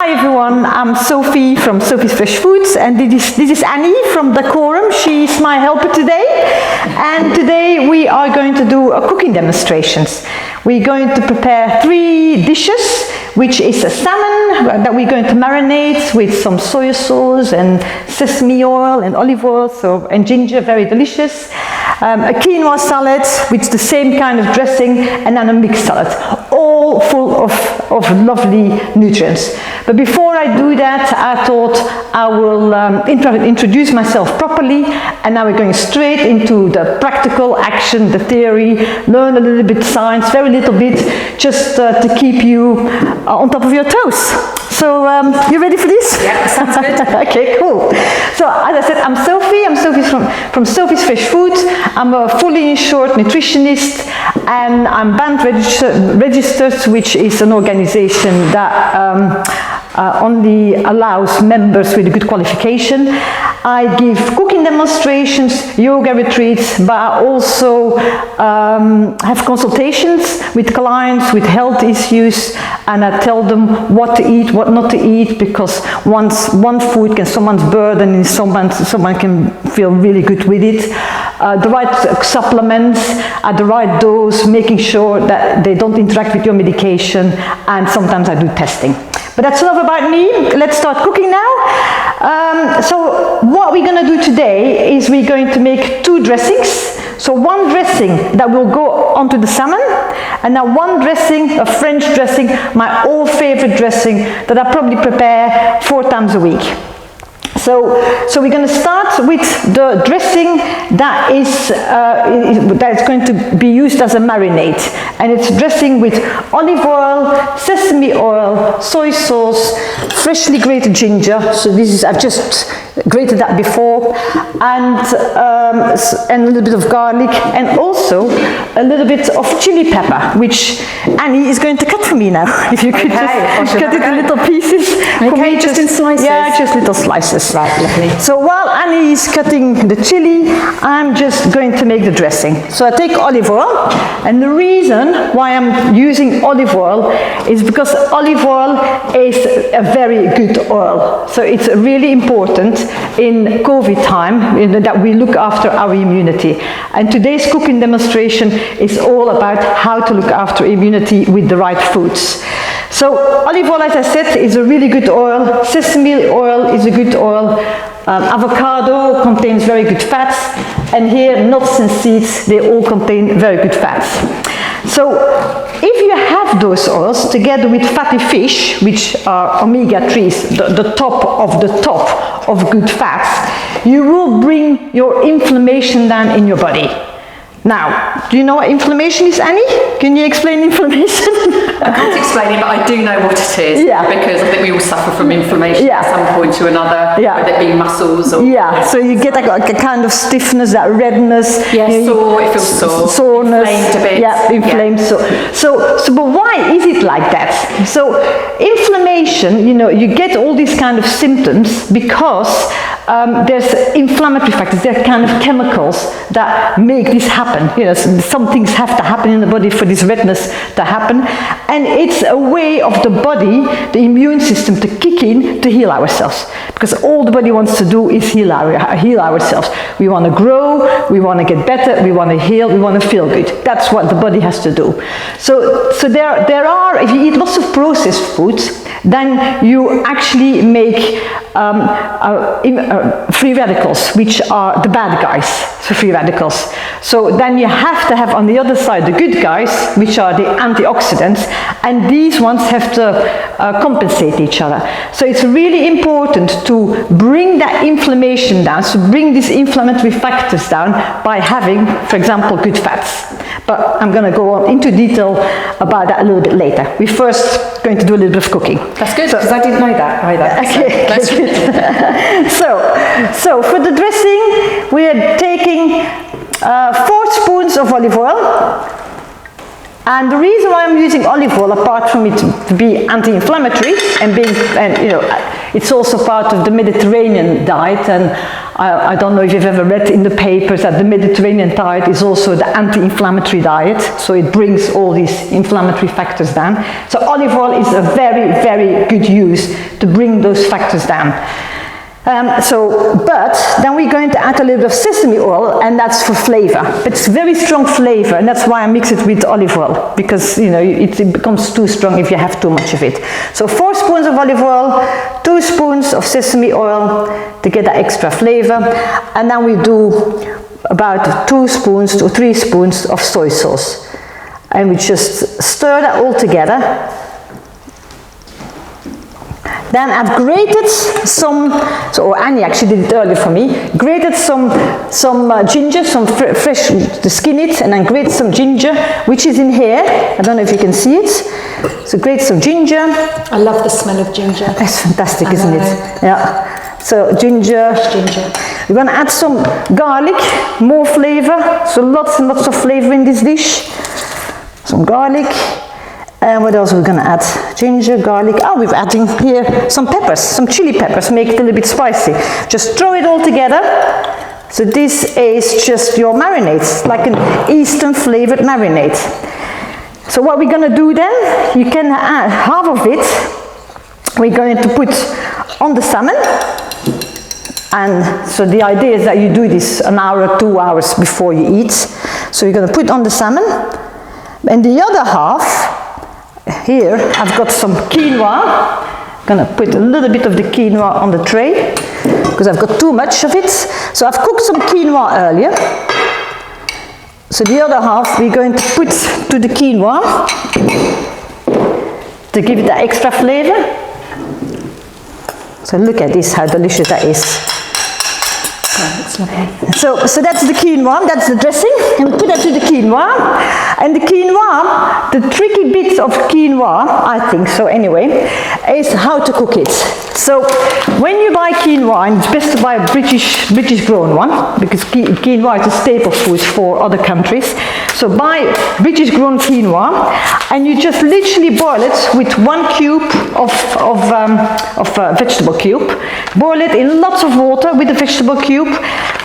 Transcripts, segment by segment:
Hi everyone, I'm Sofie from Sofie's Fresh Foods, and this is Annie from Decorum. She's my helper today, and today we are going to do a cooking demonstrations. We're going to prepare 3 dishes, which is a salmon that we're going to marinate with some soy sauce and sesame oil and olive oil and ginger, very delicious. A quinoa salad with the same kind of dressing, and then a mixed salad, all full of lovely nutrients. But before I do that, I thought I will introduce myself properly, and now we're going straight into the practical action, the theory, learn a little bit science, very little bit, just to keep you on top of your toes. So, you ready for this? Yeah, sounds good. Okay, cool. So, as I said, I'm Sofie. I'm Sofie from Sofie's Fresh Foods. I'm a fully insured nutritionist, and I'm band registered, which is an organization that only allows members with a good qualification. I give cooking demonstrations, yoga retreats, but I also have consultations with clients with health issues, and I tell them what to eat, what not to eat, because one food can someone's burden, and someone can feel really good with it. The right supplements at the right dose, making sure that they don't interact with your medication, and sometimes I do testing. But that's enough about me. Let's start cooking now. So what we're going to do today is we're going to make 2 dressings. So one dressing that will go onto the salmon, and now one dressing, a French dressing, my old favorite dressing that I probably prepare 4 times a week. So we're going to start with the dressing that is going to be used as a marinade, and it's dressing with olive oil, sesame oil, soy sauce, freshly grated ginger. So this is, I've just grated that before, and a little bit of garlic, and also a little bit of chili pepper, which Annie is going to cut for me now. If you could just cut it in little pieces. Okay, just in slices? Yeah, just little slices. Right, lovely. So while Annie is cutting the chili, I'm just going to make the dressing. So I take olive oil, and the reason why I'm using olive oil is because olive oil is a very good oil. So it's really important in COVID time that we look after our immunity. And today's cooking demonstration is all about how to look after immunity with the right foods. So olive oil, as I said, is a really good oil. Sesame oil is a good oil. Avocado contains very good fats, and here nuts and seeds, they all contain very good fats. So if you have those oils together with fatty fish, which are omega-3s, the top of good fats, you will bring your inflammation down in your body. Now, do you know what inflammation is, Annie? Can you explain inflammation? I can't explain it, but I do know what it is. Yeah. Because I think we all suffer from inflammation at some point or another, whether it be muscles or... Yeah, so you get like a kind of stiffness, that redness. Yeah, sore, it feels sore. Soreness. Inflamed a bit. Yeah, inflamed. Yeah. So, but why is it like that? So, inflammation, you get all these kind of symptoms because there's inflammatory factors, there are kind of chemicals that make this happen. Some things have to happen in the body for this redness to happen, and it's a way of the body, the immune system, to kick in to heal ourselves, because all the body wants to do is heal ourselves. We want to grow, we want to get better, we want to heal, we want to feel good. That's what the body has to do. So there are, if you eat lots of processed foods, then you actually make free radicals, which are the bad guys, so free radicals. So then you have to have on the other side the good guys, which are the antioxidants, and these ones have to compensate each other. So it's really important to bring that inflammation down, so bring these inflammatory factors down by having, for example, good fats. But I'm going to go on into detail about that a little bit later. We're first going to do a little bit of cooking. That's good, because I didn't know that either. Okay, that's good. So for the dressing, we are taking 4 spoons of olive oil, And the reason why I'm using olive oil, apart from it to be anti-inflammatory and being, it's also part of the Mediterranean diet, and I don't know if you've ever read in the papers that the Mediterranean diet is also the anti-inflammatory diet, so it brings all these inflammatory factors down. So olive oil is a very, very good use to bring those factors down. But then we're going to add a little bit of sesame oil, and that's for flavor. It's very strong flavor, and that's why I mix it with olive oil, because it becomes too strong if you have too much of it. So 4 spoons of olive oil, 2 spoons of sesame oil to get that extra flavor, and then we do about 2 spoons to 3 spoons of soy sauce, and we just stir that all together. Then I've grated or Annie actually did it earlier for me, grated some ginger, some fresh, to skin it, and then grate some ginger, which is in here. I don't know if you can see it. So grate some ginger. I love the smell of ginger. It's fantastic, isn't it? Yeah. So ginger. Fresh ginger. We're going to add some garlic, more flavor. So lots and lots of flavor in this dish. Some garlic. And what else are we going to add? Ginger, garlic. Oh, we're adding here some peppers, some chili peppers, make it a little bit spicy. Just throw it all together. So this is just your marinade, like an Eastern flavored marinade. So what we're going to do then, you can add half of it. We're going to put on the salmon. And so the idea is that you do this an hour or 2 hours before you eat. So you're going to put on the salmon. And the other half, here I've got some quinoa. I'm going to put a little bit of the quinoa on the tray because I've got too much of it. So I've cooked some quinoa earlier. So the other half we're going to put to the quinoa to give it that extra flavor. So look at this, how delicious that is. So that's the quinoa, that's the dressing, and we put that to the quinoa. And the quinoa, the tricky bits of quinoa, I think so anyway, is how to cook it. So when you buy quinoa, and it's best to buy a British grown one, because quinoa is a staple food for other countries. So buy British grown quinoa, and you just literally boil it with 1 cube of vegetable cube. Boil it in lots of water with the vegetable cube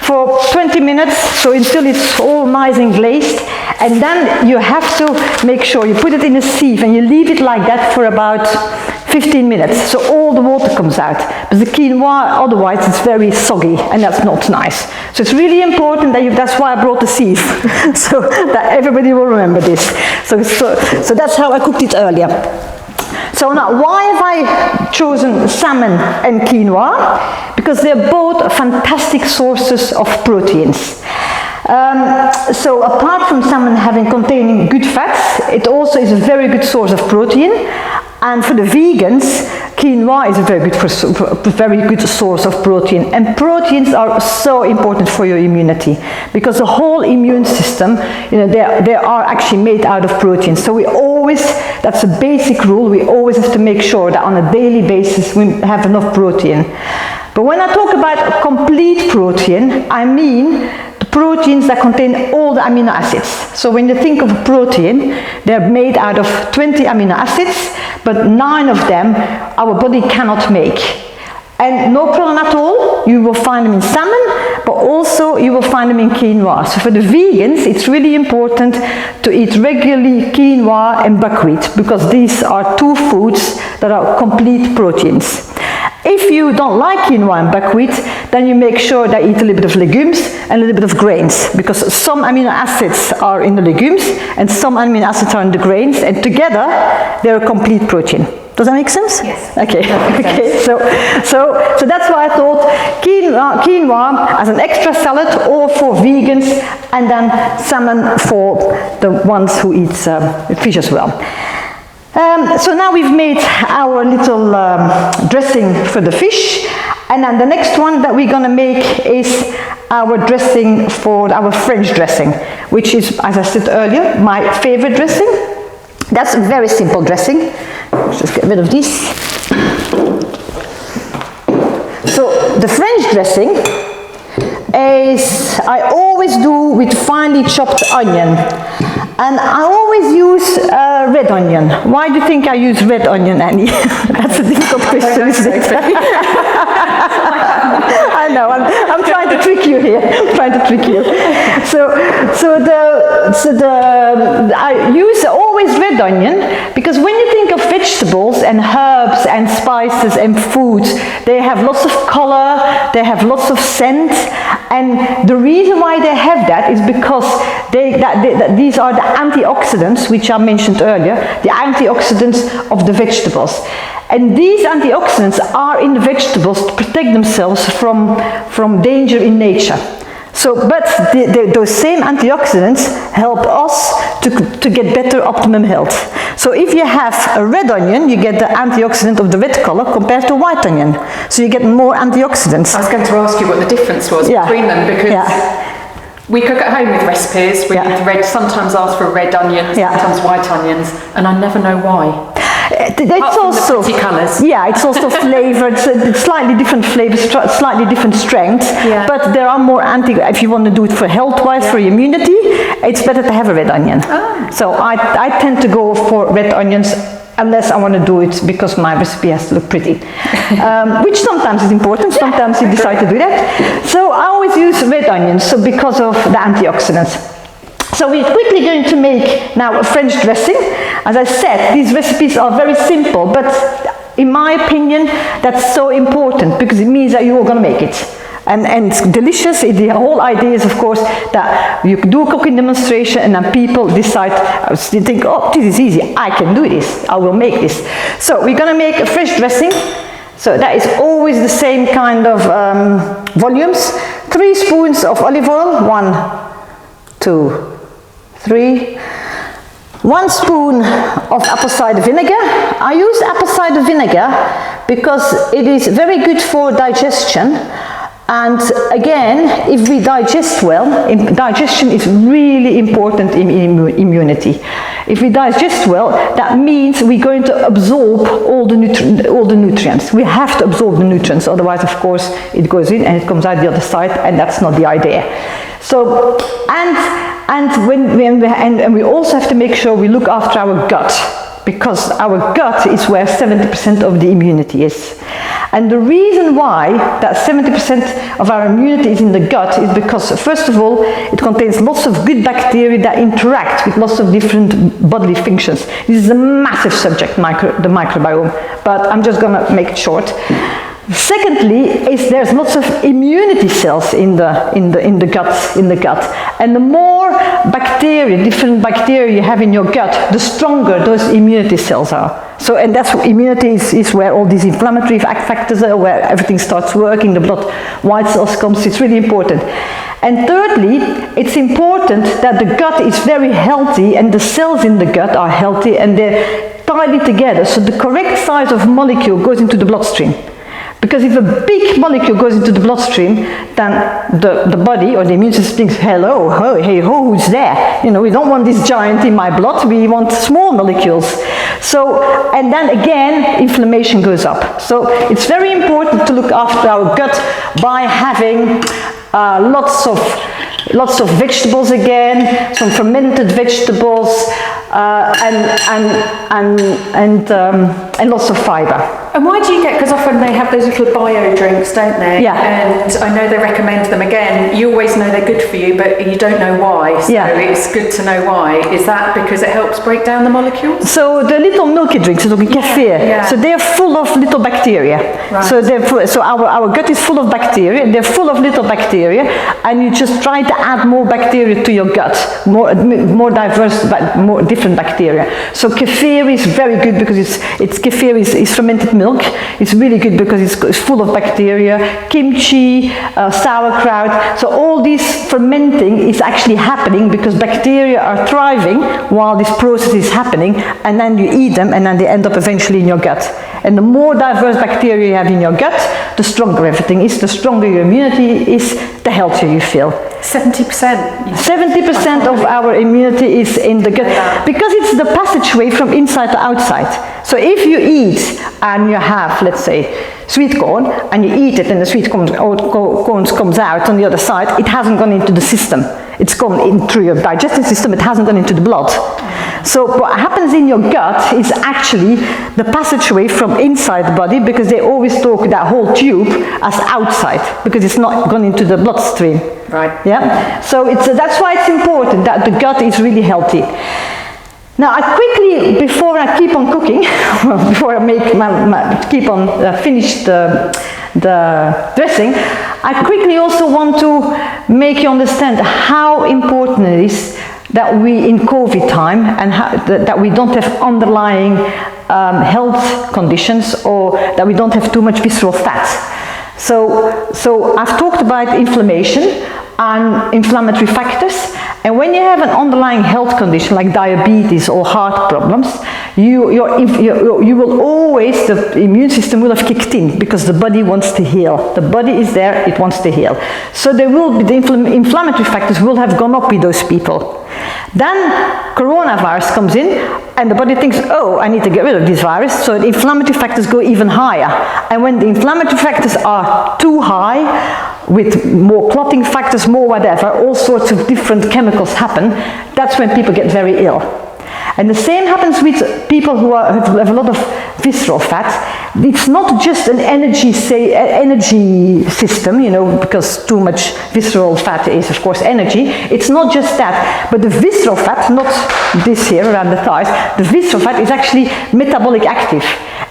for 20 minutes, so until it's all nice and glazed. And then you have to make sure you put it in a sieve and you leave it like that for about 15 minutes, so all the water comes out. But the quinoa, otherwise it's very soggy, and that's not nice. So it's really important that that's why I brought the sieve, so that everybody will remember this. So that's how I cooked it earlier. So now, why have I chosen salmon and quinoa? Because they're both fantastic sources of proteins. So apart from salmon containing good fats, it also is a very good source of protein. And for the vegans, quinoa is a very good source of protein. And proteins are so important for your immunity, because the whole immune system, they are actually made out of protein. So we always, that's a basic rule, we always have to make sure that on a daily basis we have enough protein. But when I talk about complete protein, I mean proteins that contain all the amino acids. So when you think of a protein, they're made out of 20 amino acids, but 9 of them our body cannot make. And no problem at all, you will find them in salmon, but also you will find them in quinoa. So for the vegans, it's really important to eat regularly quinoa and buckwheat, because these are 2 foods that are complete proteins. If you don't like quinoa and buckwheat, then you make sure that you eat a little bit of legumes and a little bit of grains, because some amino acids are in the legumes and some amino acids are in the grains, and together they're a complete protein. Does that make sense? Yes. Okay. Okay. So that's why I thought quinoa as an extra salad, or for vegans, and then salmon for the ones who eat fish as well. So now we've made our little dressing for the fish, and then the next one that we're going to make is our dressing for our French dressing, which is, as I said earlier, my favorite dressing. That's a very simple dressing. Let's just get rid of this. So the French dressing is, I always do with finely chopped onion. And I always use red onion. Why do you think I use red onion, Annie? That's a difficult question, isn't it? I know, I'm trying to trick you here. I use always red onion because when you think of vegetables and herbs and spices and foods, they have lots of color, they have lots of scent, and the reason why they have that is because these are the antioxidants which I mentioned earlier, the antioxidants of the vegetables. And these antioxidants are in the vegetables to protect themselves from danger in nature. So, but those same antioxidants help us to get better optimum health. So if you have a red onion, you get the antioxidant of the red color compared to white onion. So you get more antioxidants. I was going to ask you what the difference was between them, because we cook at home with recipes, sometimes ask for red onions, sometimes white onions, and I never know why. It's also the pretty colours. Yeah, it's also flavored. It's slightly different flavors, slightly different strengths. Yeah. But there are more if you want to do it for health-wise, for immunity, it's better to have a red onion. Oh. So I tend to go for red onions unless I want to do it because my recipe has to look pretty, which sometimes is important. Sometimes you decide to do that. So I always use red onions. So because of the antioxidants. So we're quickly going to make now a French dressing. As I said, these recipes are very simple, but in my opinion, that's so important because it means that you're going to make it. And it's delicious. The whole idea is, of course, that you do a cooking demonstration and then people decide, they think, oh, this is easy, I can do this, I will make this. So we're going to make a fresh dressing. So that is always the same kind of volumes. 3 spoons of olive oil, 1, 2, 3. 1 spoon of apple cider vinegar. I use apple cider vinegar because it is very good for digestion. And again, if we digest well, digestion is really important in immunity. If we digest well, that means we're going to absorb all the nutrients. We have to absorb the nutrients, otherwise, of course, it goes in and it comes out the other side, and that's not the idea. So, and we also have to make sure we look after our gut, because our gut is where 70% of the immunity is. And the reason why that 70% of our immunity is in the gut is because, first of all, it contains lots of good bacteria that interact with lots of different bodily functions. This is a massive subject, the microbiome, but I'm just going to make it short. Secondly, there's lots of immunity cells in the gut, and the more bacteria, different bacteria you have in your gut, the stronger those immunity cells are. So, and that's immunity is where all these inflammatory factors are, where everything starts working, the blood white cells comes. It's really important. And thirdly, it's important that the gut is very healthy and the cells in the gut are healthy and they're tightly together, so the correct size of molecule goes into the bloodstream. Because if a big molecule goes into the bloodstream, then the body or the immune system thinks, hello, hey, who's there? You know, we don't want this giant in my blood, we want small molecules. So, and then again, inflammation goes up. So it's very important to look after our gut by having lots of vegetables again, some fermented vegetables, and lots of fiber. And why do you get, because often they have those little bio drinks, don't they? Yeah. And I know they recommend them again. You always know they're good for you, but you don't know why. So it's good to know why. Is that because it helps break down the molecules? So the little milky drinks, so the kefir, so they're full of little bacteria. Right. So our gut is full of bacteria, they're full of little bacteria, and you just try to add more bacteria to your gut, more diverse, more different bacteria. So kefir is very good because kefir is fermented milk. It's really good because it's full of bacteria. Kimchi, sauerkraut. So all this fermenting is actually happening because bacteria are thriving while this process is happening, and then you eat them and then they end up eventually in your gut. And the more diverse bacteria you have in your gut, the stronger everything is, the stronger your immunity is, the healthier you feel. 70%. 70% of our immunity is in the gut because it's the passageway from inside to outside. So if you eat and you have, let's say, sweet corn, and you eat it and the sweet corn comes out on the other side, it hasn't gone into the system. It's gone in through your digestive system, it hasn't gone into the blood. So what happens in your gut is actually the passageway from inside the body, because they always talk that whole tube as outside, because it's not gone into the bloodstream. Right. Yeah. So that's why it's important that the gut is really healthy. Now, I quickly, before I keep on cooking, before I make finish the dressing, I quickly also want to make you understand how important it is that we, in COVID time, and that we don't have underlying health conditions, or that we don't have too much visceral fat. So I've talked about inflammation and inflammatory factors, and when you have an underlying health condition like diabetes or heart problems, you will always, the immune system will have kicked in, because the body wants to heal. The body is there, it wants to heal. So there will be, the inflammatory factors will have gone up with those people. Then coronavirus comes in, and the body thinks, oh, I need to get rid of this virus, so the inflammatory factors go even higher. And when the inflammatory factors are too high, with more clotting factors, more whatever, all sorts of different chemicals happen, that's when people get very ill. And the same happens with people who have a lot of visceral fat. It's not just an energy system, you know, because too much visceral fat is, of course, energy. It's not just that, but the visceral fat, not this here around the thighs, the visceral fat is actually metabolic active.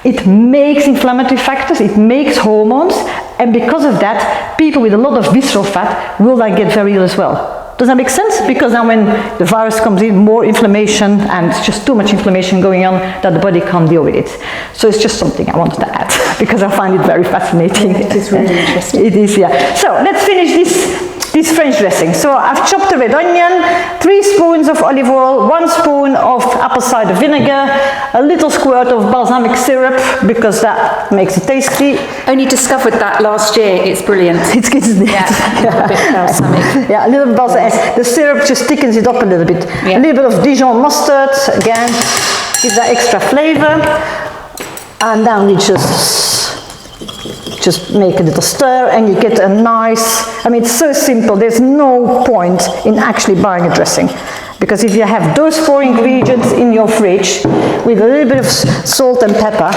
It makes inflammatory factors, it makes hormones, and because of that, people with a lot of visceral fat will then get very ill as well. Does that make sense? Because now when the virus comes in, more inflammation, and just too much inflammation going on that the body can't deal with it. So it's just something I wanted to add, because I find it very fascinating. It is really interesting. It is, yeah. So let's finish this French dressing. So I've chopped a red onion, 3 spoons of olive oil, 1 spoon of apple cider vinegar, a little squirt of balsamic syrup, because that makes it tasty. Only discovered that last year. It's brilliant. It's good, isn't it? Yeah, a bit balsamic. Yeah, a little bit balsamic. The syrup just thickens it up a little bit. Yeah. A little bit of Dijon mustard, again, gives that extra flavor. And then we just make a little stir, and you get a nice, I mean, it's so simple, there's no point in actually buying a dressing. Because if you have those 4 ingredients in your fridge, with a little bit of salt and pepper,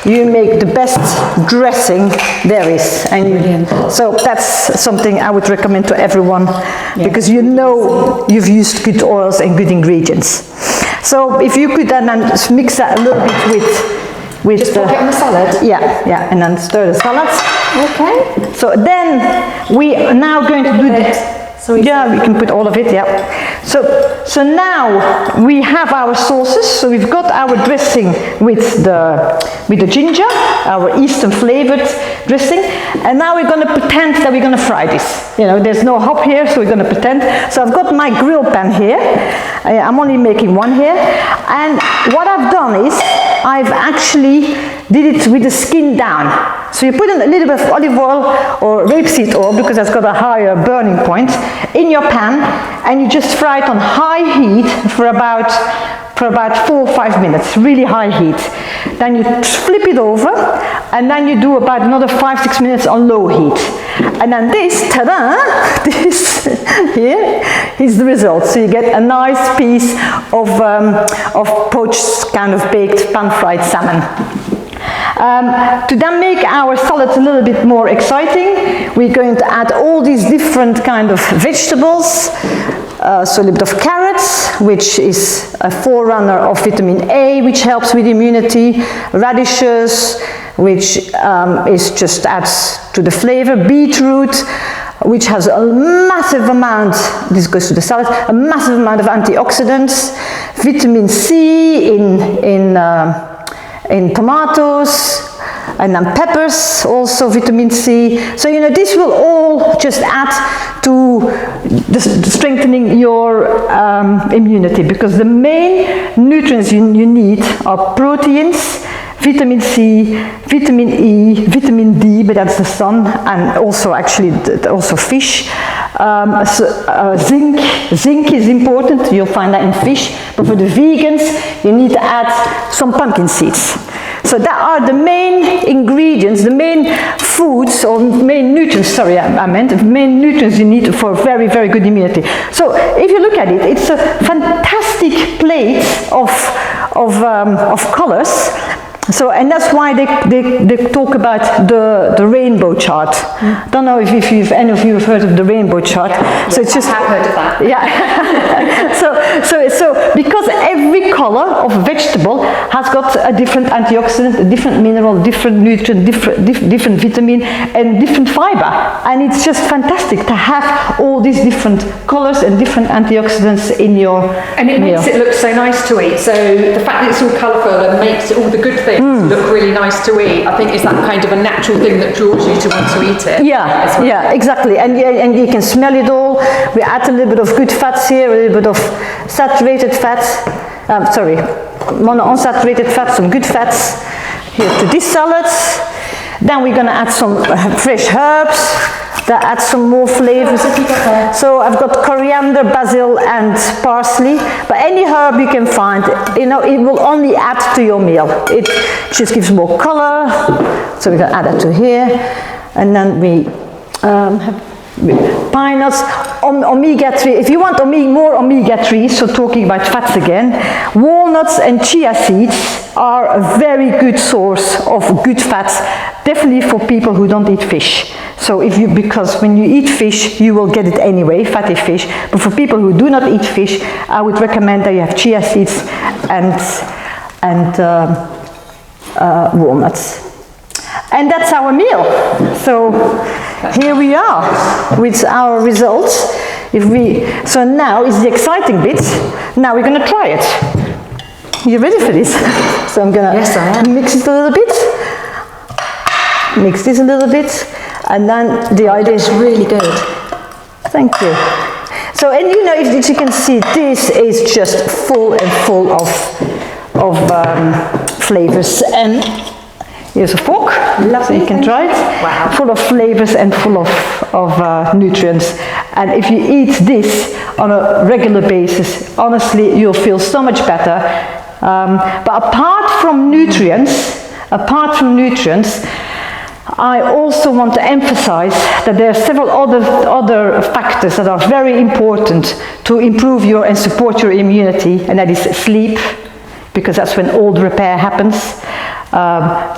you make the best dressing there is. And so that's something I would recommend to everyone, because you know you've used good oils and good ingredients. So if you could then mix that a little bit with just pop it on the salad? Yeah, and then stir the salads. Okay. So then we are now going to do this. So we can put all of it, yeah. So now we have our sauces. So we've got our dressing with the ginger, our Eastern flavored dressing, and now we're going to pretend that we're going to fry this. You know, there's no hop here, so we're going to pretend. So I've got my grill pan here. I'm only making 1 here, and what I've done is I've actually did it with the skin down. So you put in a little bit of olive oil or rapeseed oil, because that's got a higher burning point, in your pan, and you just fry it on high heat for about 4 or 5 minutes, really high heat. Then you flip it over, and then you do about another 5-6 minutes on low heat. And then this, ta-da, this here is the result. So you get a nice piece of poached, kind of baked pan-fried salmon. To then make our salad a little bit more exciting, we're going to add all these different kind of vegetables. So a little bit of carrots, which is a forerunner of vitamin A, which helps with immunity. Radishes, which is just adds to the flavor. Beetroot, which has a massive amount, this goes to the salad, a massive amount of antioxidants. Vitamin C in tomatoes, and then peppers, also vitamin C. So, you know, this will all just add to strengthening your immunity, because the main nutrients you need are proteins, vitamin C, vitamin E, vitamin D, but that's the sun, and also actually also fish, Zinc is important, you'll find that in fish, but for the vegans you need to add some pumpkin seeds. So that are the main ingredients, the main foods or main nutrients, the main nutrients you need for very, very good immunity. So if you look at it, it's a fantastic plate of colors. So, and that's why they talk about the rainbow chart. Don't know if any of you have heard of the rainbow chart. Yeah. So it's just, I have heard of that. Yeah. so because every color of a vegetable has got a different antioxidant, a different mineral, different nutrient, different vitamin, and different fiber. And it's just fantastic to have all these different colors and different antioxidants in your And it meal. makes it look so nice to eat. So the fact that it's all colourful and makes all the good things look really nice to eat, I think is that kind of a natural thing that draws you to want to eat it. Yeah, yeah, exactly. And you can smell it all. We add a little bit of good fats here, a little bit of saturated fats. Monounsaturated fats, some good fats here to this salad. Then we're going to add some fresh herbs that add some more flavors. So I've got coriander, basil and parsley, but any herb you can find, it will only add to your meal. It just gives more color. So we're going to add that to here. And then we have pine nuts, omega-3. If you want more omega-3, so talking about fats again, walnuts and chia seeds are a very good source of good fats, definitely for people who don't eat fish. So because when you eat fish, you will get it anyway, fatty fish. But for people who do not eat fish, I would recommend that you have chia seeds and walnuts. And that's our meal. So here we are with our results. So now is the exciting bit. Now we're going to try it. You ready for this? So I'm going to mix it a little bit. Mix this a little bit. And then the idea is really good. Thank you. So, and if you can see, this is just full of flavors. And here's a fork, so you can try it. Wow. Full of flavors and full of nutrients. And if you eat this on a regular basis, honestly, you'll feel so much better. But apart from nutrients, I also want to emphasize that there are several other factors that are very important to improve and support your immunity, and that is sleep, because that's when all the repair happens.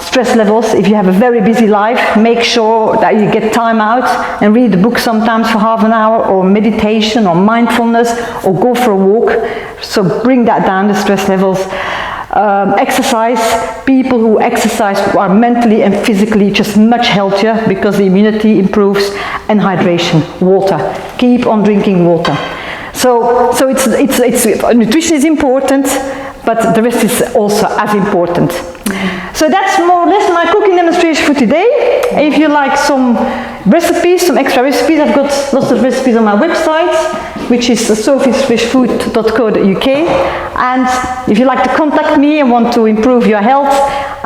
Stress levels, if you have a very busy life, make sure that you get time out and read a book sometimes for half an hour, or meditation, or mindfulness, or go for a walk. So bring that down, the stress levels. Exercise, people who exercise are mentally and physically just much healthier because the immunity improves, and hydration, water. Keep on drinking water. So nutrition is important, but the rest is also as important. So that's more or less my cooking demonstration for today. If you like some recipes, some extra recipes, I've got lots of recipes on my website, which is sofiesfreshfood.co.uk. And if you like to contact me and want to improve your health,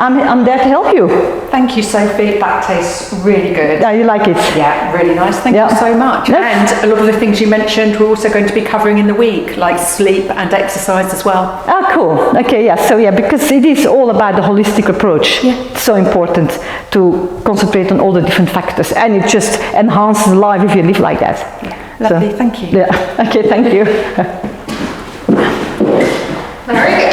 I'm there to help you. Thank you, Sophie. That tastes really good. Yeah, you like it? Yeah, really nice. Thank you so much. Yes. And a lot of the things you mentioned we're also going to be covering in the week, like sleep and exercise as well. Ah, cool. Okay, yeah. So yeah, because it is all about the holistic approach. Yeah. It's so important to concentrate on all the different factors, and it just enhances life if you live like that. Yeah. Lovely. Thank you. Yeah. Okay. Thank you. Very good.